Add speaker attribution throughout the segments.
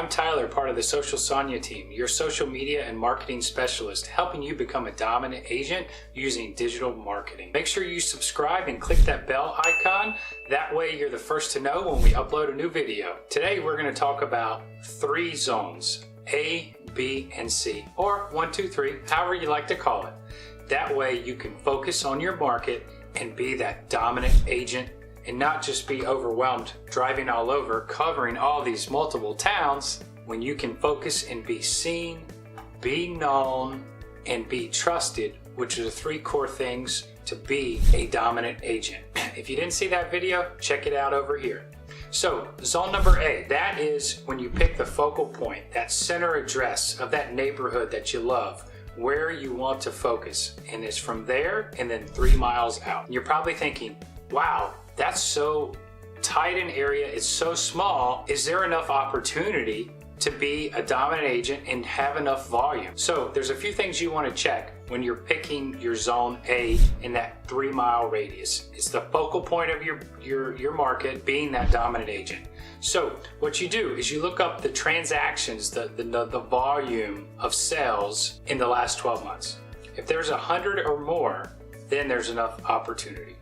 Speaker 1: I'm Tyler, part of the Social Sonia team, your social media and marketing specialist, helping you become a dominant agent using digital marketing. Make sure you subscribe and click that bell icon. That way you're the first to know when we upload a new video. Today we're going to talk about 3 zones, A, B, and C, or 1, 2, 3, however you like to call it. That way you can focus on your market and be that dominant agent and not just be overwhelmed driving all over, covering all these multiple towns, when you can focus and be seen, be known, and be trusted, which are the 3 core things to be a dominant agent. If you didn't see that video, check it out over here. So zone number A, that is when you pick the focal point, that center address of that neighborhood that you love, where you want to focus. And it's from there and then 3 miles out. You're probably thinking, wow, that's so tight an area, it's so small. Is there enough opportunity to be a dominant agent and have enough volume? So there's a few things you want to check when you're picking your zone A in that 3-mile radius. It's the focal point of your market, being that dominant agent. So what you do is you look up the transactions, the volume of sales in the last 12 months. If there's 100 or more, then there's enough opportunity.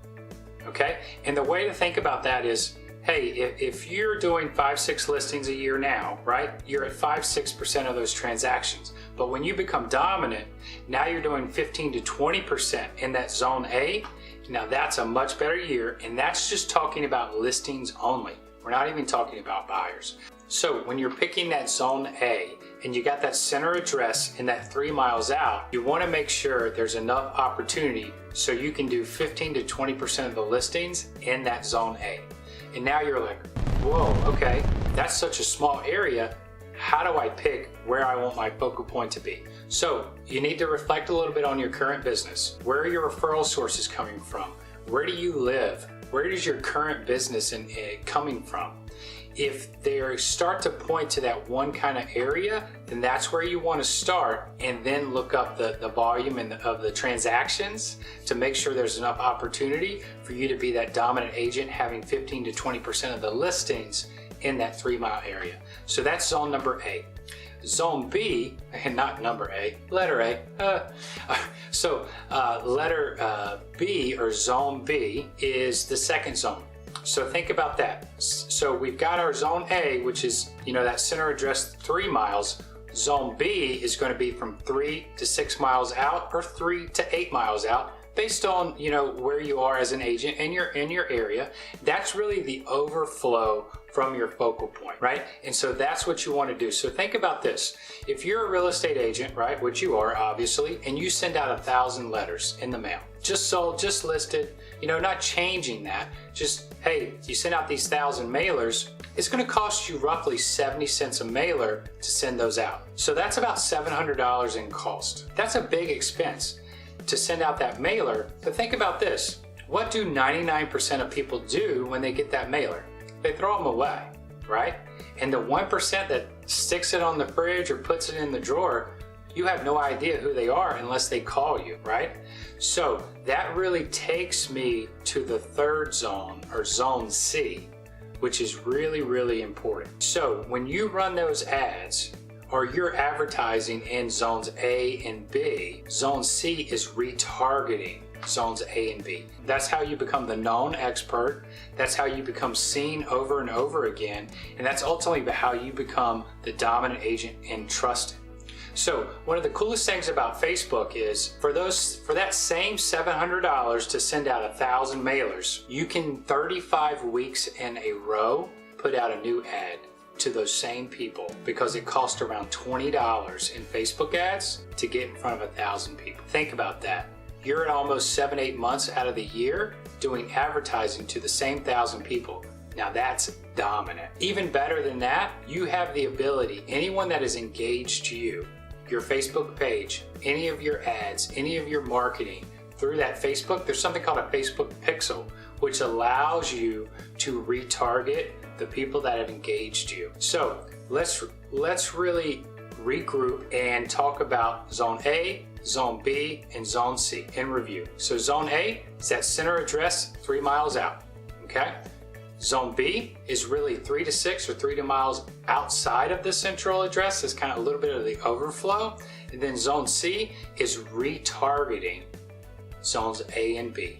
Speaker 1: Okay, and the way to think about that is, hey, if you're doing 5-6 listings a year now, right, you're at 5-6% of those transactions. But when you become dominant, now you're doing 15 to 20% in that zone A. Now that's a much better year, and that's just talking about listings only. We're not even talking about buyers. So when you're picking that zone A and you got that center address in that 3 miles out, you want to make sure there's enough opportunity so you can do 15 to 20% of the listings in that zone A. And now you're like, whoa, okay, that's such a small area. How do I pick where I want my focal point to be? So you need to reflect a little bit on your current business. Where are your referral sources coming from? Where do you live? Where is your current business coming from? If they start to point to that one kind of area, then that's where you want to start, and then look up the volume of the transactions to make sure there's enough opportunity for you to be that dominant agent, having 15 to 20% of the listings in that 3-mile area. So that's zone number A. Zone B, and not number A, letter A. Letter B, or zone B, is the second zone. So think about that. So we've got our zone A, which is, that center address 3 miles. Zone B is going to be from 3 to 6 miles out, or 3 to 8 miles out, based on, where you are as an agent in your area. That's really the overflow from your focal point, right? And so that's what you want to do. So think about this. If you're a real estate agent, right, which you are obviously, and you send out 1,000 letters in the mail, just sold, just listed, not changing that, just, hey, you send out these 1,000 mailers, it's going to cost you roughly 70 cents a mailer to send those out. So that's about $700 in cost. That's a big expense to send out that mailer. But think about this. What do 99% of people do when they get that mailer? They throw them away, right? And the 1% that sticks it on the fridge or puts it in the drawer, you have no idea who they are unless they call you, right? So that really takes me to the 3rd zone, or zone C, which is really, really important. So when you run those ads, or you're advertising in zones A and B, zone C is retargeting zones A and B. That's how you become the known expert. That's how you become seen over and over again. And that's ultimately how you become the dominant agent and trusted. So one of the coolest things about Facebook is for that same $700 to send out 1,000 mailers, you can 35 weeks in a row put out a new ad to those same people, because it costs around $20 in Facebook ads to get in front of 1,000 people. Think about that. You're at almost 7-8 months out of the year doing advertising to the same 1,000 people. Now that's dominant. Even better than that, you have the ability, anyone that is engaged to you, your Facebook page, any of your ads, any of your marketing through that Facebook, there's something called a Facebook pixel, which allows you to retarget the people that have engaged you. So let's really regroup and talk about zone A, zone B, and zone C in review. So zone A is that center address 3 miles out, okay? Zone B is really 3 to 6 or 3 to miles outside of the central address. It's kind of a little bit of the overflow. And then zone C is retargeting zones A and B.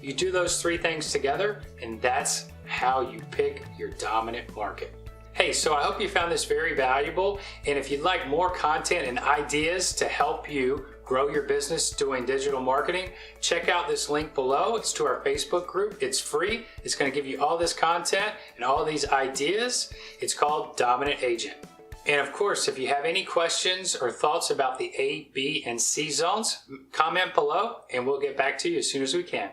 Speaker 1: You do those three things together, and that's how you pick your dominant market. Hey, so I hope you found this very valuable. And if you'd like more content and ideas to help you grow your business doing digital marketing, check out this link below. It's to our Facebook group. It's free. It's going to give you all this content and all these ideas. It's called Dominant Agent. And of course, if you have any questions or thoughts about the A, B, and C zones, comment below and we'll get back to you as soon as we can.